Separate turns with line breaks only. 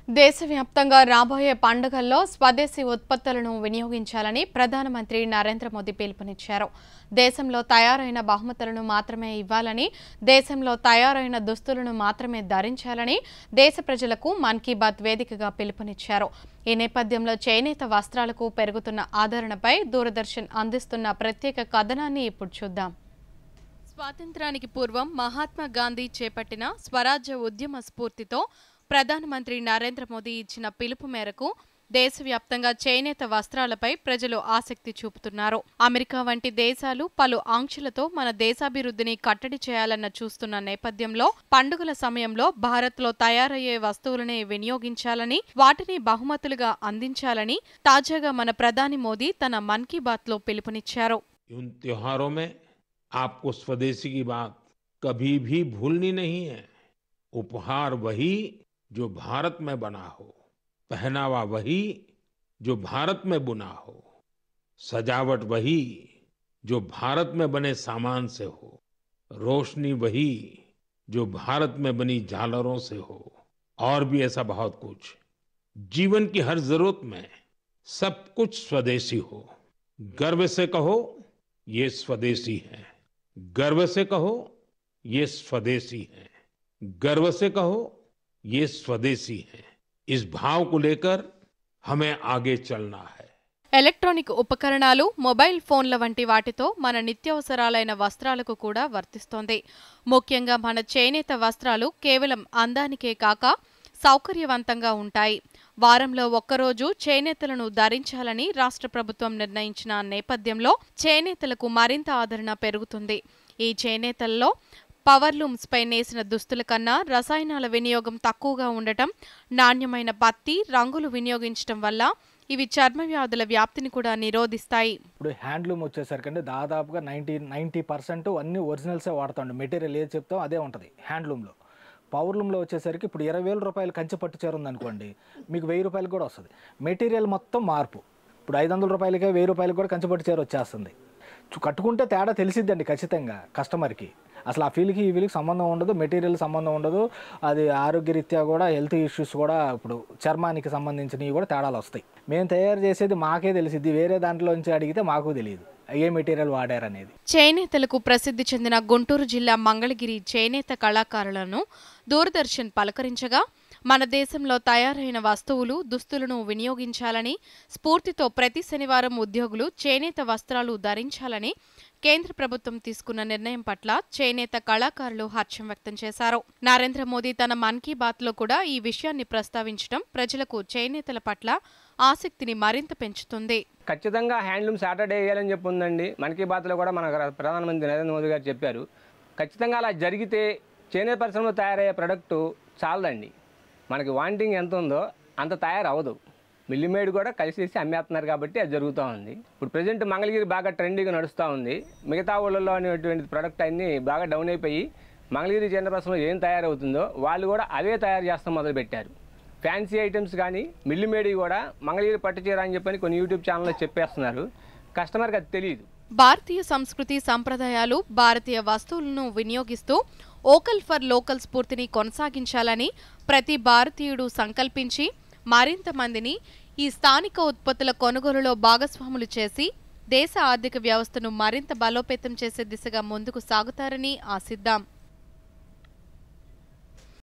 దేశవ్యాప్తంగా రాబోయే పండుగల్లో స్వదేశీ ఉత్పత్తులను వినియోగించాలని ప్రధానమంత్రి నరేంద్ర మోదీ పిలుపునిచ్చారు. దేశంలో తయారైన బహుమతులను మాత్రమే ఇవ్వాలని, దేశంలో తయారైన దుస్తులను మాత్రమే ధరించాలని దేశ ప్రజలకు మన్ కీ బాత్ వేదికగా పిలుపునిచ్చారు. ఈ నేపథ్యంలో చేనేత వస్త్రాలకు పెరుగుతున్న ఆదరణపై దూరదర్శన్ అందిస్తున్న ప్రత్యేక కథనాన్ని ఇప్పుడు చూద్దాం. స్వాతంత్ర్యానికి పూర్వం మహాత్మా గాంధీ చేపట్టిన స్వరాజ్య ఉద్యమ స్ఫూర్తితో ప్రధానమంత్రి నరేంద్ర మోదీ ఇచ్చిన పిలుపు మేరకు దేశవ్యాప్తంగా చేనేత వస్త్రాలపై ప్రజలు ఆసక్తి చూపుతున్నారు. అమెరికా వంటి దేశాలు పలు ఆంక్షలతో మన దేశాభివృద్ధిని కట్టడి చేయాలన్న చూస్తున్న నేపథ్యంలో పండుగల సమయంలో భారత్లో తయారయ్యే వస్తువులనే వినియోగించాలని, వాటిని బహుమతులుగా అందించాలని తాజాగా మన ప్రధాని మోదీ తన మన్ కీ బాత్లో పిలుపునిచ్చారు.
आपको स्वदेशी की बात कभी भी भूलनी नहीं है। उपहार वही जो भारत में बना हो, पहनावा वही जो भारत में बुना हो, सजावट वही जो भारत में बने सामान से हो, रोशनी वही जो भारत में बनी झालरों से हो, और भी ऐसा बहुत कुछ। जीवन की हर जरूरत में सब कुछ स्वदेशी हो। गर्व से कहो ये स्वदेशी है, गर्व से कहो ये स्वदेशी है, गर्व से कहो ये स्वदेशी है। इस भाव को लेकर हमें आगे चलना है.
ఎలక్ట్రానిక్ ఉపకరణాలు, మొబైల్ ఫోన్ల వంటి వాటితో మన నిత్యావసరాలైన వస్త్రాలకు కూడా వర్తిస్తోంది. ముఖ్యంగా మన చేనేత వస్త్రాలు కేవలం అందానికే కాక సౌకర్యవంతంగా ఉంటాయి. వారంలో ఒక్కరోజు చేనేతలను ధరించాలని రాష్ట్ర ప్రభుత్వం నిర్ణయించిన నేపథ్యంలో చేనేతలకు మరింత ఆదరణ పెరుగుతుంది. ఈ చేనేతల్లో పవర్లూమ్స్ పై నేసిన దుస్తుల కన్నా రసాయనాల వినియోగం తక్కువగా ఉండటం, నాణ్యమైన పత్తి, రంగులు వినియోగించడం వల్ల ఇవి చర్మ వ్యాధుల వ్యాప్తిని కూడా నిరోధిస్తాయి.
ఇప్పుడు హ్యాండ్లూమ్ వచ్చేసరికి దాదాపుగా 90% అన్ని ఒరిజినల్సే వాడతాం. మెటీరియల్ ఏది చెప్తాం అదే ఉంటుంది హ్యాండ్లూమ్లో. పవర్లూమ్లో వచ్చేసరికి ఇప్పుడు 20,000 రూపాయలు కంచి పట్టు చీర ఉందనుకోండి, మీకు 1000 రూపాయలు కూడా వస్తుంది. మెటీరియల్ మొత్తం మార్పు. ఇప్పుడు 500 రూపాయలకే 1000 రూపాయలకు కూడా కంచి పట్టు చీర వచ్చేస్తుంది. కట్టుకుంటే తేడా తెలిసిద్దండి ఖచ్చితంగా కస్టమర్కి. అసలు ఆ ఫీల్కి ఈ ఫీల్కి సంబంధం ఉండదు, మెటీరియల్ సంబంధం ఉండదు. అది ఆరోగ్యరీత్యా కూడా హెల్త్ ఇష్యూస్ కూడా ఇప్పుడు చర్మానికి సంబంధించినవి కూడా తేడాలు వస్తాయి. మేము తయారు చేసేది మాకే తెలిసిద్ది, వేరే దాంట్లో నుంచి అడిగితే మాకు తెలియదు ఏ మెటీరియల్ వాడారనేది.
చేనేతలకు ప్రసిద్ధి చెందిన గుంటూరు జిల్లా మంగళగిరి చేనేత కళాకారులను దూరదర్శన్ పలకరించగా, మన దేశంలో తయారైన వస్తువులు, దుస్తులను వినియోగించాలని స్ఫూర్తితో ప్రతి శనివారం ఉద్యోగులు చేనేత వస్త్రాలు ధరించాలని కేంద్ర ప్రభుత్వం తీసుకున్న నిర్ణయం పట్ల చేనేత కళాకారులు హర్షం వ్యక్తం చేశారు. నరేంద్ర మోదీ తన మన్ కీ బాత్లో కూడా ఈ విషయాన్ని ప్రస్తావించడం ప్రజలకు చేనేతల పట్ల ఆసక్తిని మరింత పెంచుతుంది.
ఖచ్చితంగా హ్యాండ్లూమ్ సాటర్డే వేయాలని చెప్పి ఉందండి. మన్ కీ బాత్లో కూడా మన ప్రధానమంత్రి నరేంద్ర మోదీ గారు చెప్పారు. ఖచ్చితంగా అలా జరిగితే చేనేత పరిశ్రమలో తయారయ్యే ప్రొడక్టు చాలదండి. మనకి వాంటింగ్ ఎంత ఉందో అంత తయారవ్వదు. మిల్లిమేడ్ కూడా కలిసేసి అమ్మేస్తున్నారు కాబట్టి అది జరుగుతూ ఉంది. ఇప్పుడు ప్రజెంట్ మంగళగిరి బాగా ట్రెండింగ్గా నడుస్తూ ఉంది. మిగతా ఊళ్ళలో అనేటువంటి ప్రొడక్ట్ అన్నీ బాగా డౌన్ అయిపోయి మంగళగిరి చేనేత పరిశ్రమలో ఏం తయారవుతుందో వాళ్ళు కూడా అవే తయారు చేస్తాం మొదలుపెట్టారు. ఫ్యాన్సీ ఐటమ్స్ కానీ మిల్లిమేడ్ కూడా మంగళగిరి పట్టు చీర అని చెప్పని కొన్ని యూట్యూబ్ ఛానల్లో చెప్పేస్తున్నారు. కస్టమర్కి అది తెలియదు.
భారతీయ సంస్కృతి సంప్రదాయాలు, భారతీయ వస్తువులను వినియోగిస్తూ ఓకల్ ఫర్ లోకల్ స్ఫూర్తిని కొనసాగించాలని ప్రతి భారతీయుడు సంకల్పించి మరింత మందిని ఈ స్థానిక ఉత్పత్తుల కొనుగోలులో భాగస్వాములు చేసి దేశ ఆర్థిక వ్యవస్థను మరింత బలోపేతం చేసే దిశగా ముందుకు సాగుతారని ఆశిద్దాం.